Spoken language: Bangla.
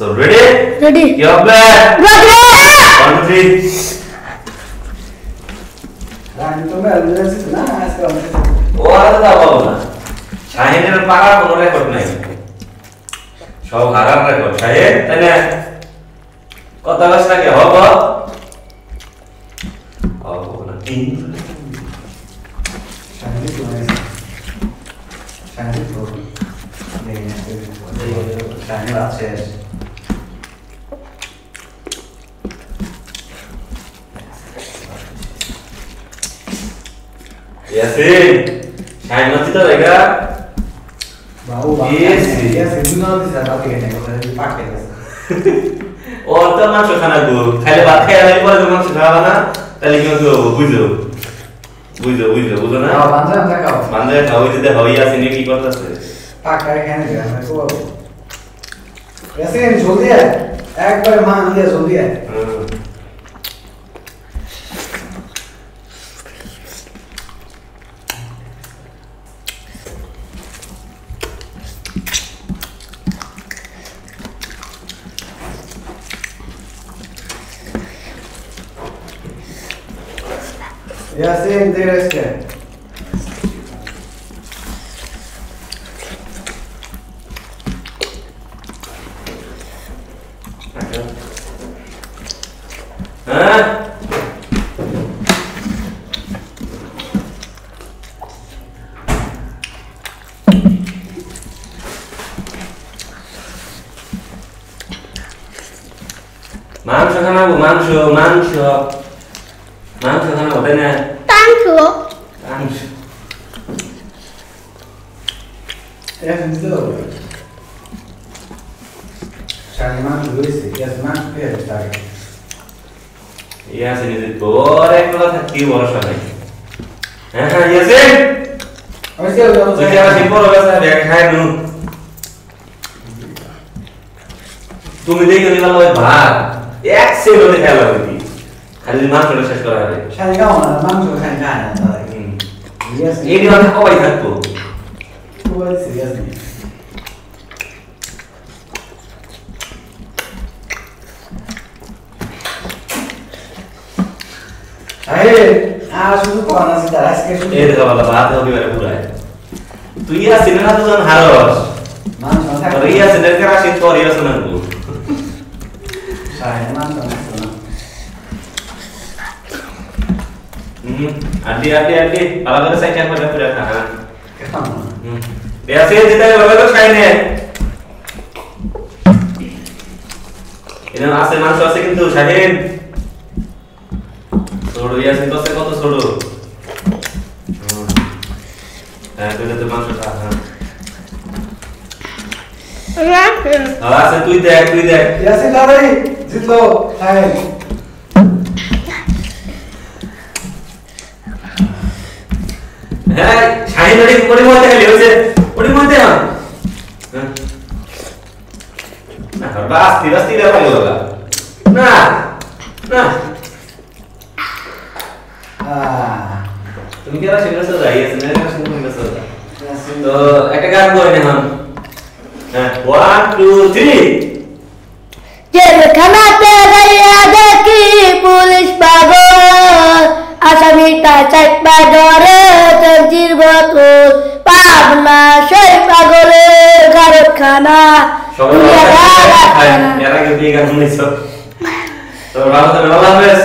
So ready? Ready. Your plan. Ready. 1, 2, 3. রানি তুমি অলরেডি না আজকে ও আর দাও না শাহিনের পাড়া কোনো রেকর্ড নাই সব হারার রেকর্ড শাহিন তাই না কথা বলছ নাকি হব হব না তিন শানি তুমি শানি তো শানি আছে Yasin, शाहिन मत तो रहेगा बाबू बाबू ये सिद्धू ना दिस आता के नहीं होता है पाके और तो मांस खाना को खाली भात खाया नहीं पर मांस खावा ना তাহলে কি হবে বুঝো বুঝো না हां बांधा ना खाओ বান্দে খাওই দিতে হয় Yasin কি করতেছে पाका खाने दे मैं को यासिन जल्दी है एक बार मान लिया जल्दी है Yasin there is care. Hah? Mangsho খানা গো মাংস খানা হবে না Tango. মাংস Yasin slow. Shani man Luis, yes man fair start. Yasin is বড় একলা থাকি বর্ষা নাই হ্যাঁ Yasin Awas dia udah তুই আমার সিম্পল অবস্থা দেখ খাই নু তুমি দেখো নিলা ওই ভাত এক সেকেন্ডে খেলা হইতি খালি মাংসটা শেষ করা হবে Shani kau mana man tu kan kan. Yes. এই দিন কবাই থাকতো Tu boleh serius ni. শুধু পানা সে তার আজকে শুধু এই দেখো বাবা ভাত হবে এবারে পুরো তুই Yasin না তো জন হারস মান কথা আর Yasin এর কাছে তোর Yasin না গো সাই মান কথা আড্ডি ভালো করে সাইড করে পুরো খানা কেমন Yasin যেটা লগে তো খাই নে এর আছে মাংস আছে কিন্তু শাহিন ছোড়ো Yasin তো কত ছোড়ো হ্যাঁ তুই তো মাংস খা Yasin. আছে তুই দেখ ইয়াসিন দাদাই জিতলো হাই হ্যাঁ শাহিন ওড়ি মধ্যে খালি হইছে ওড়ি মধ্যে না বাস্তি রে ভালো লাগা না তুমি কি আর সিঙ্গল সদা Yasin এর কাছে সিঙ্গল সদা ইয়াসিন তো একটা গান গাই না হ্যাঁ 1 2 3 জেলখানাতে গাইয়া দেখি পুলিশ পাগল আসামিটা চাইপা ধরে তঞ্জির বোতল পাবনা সেই পাগলের কারখানা সবাই এরা কি গান শুনেছো তো ভালো থাকবে আল্লাহ হাফেজ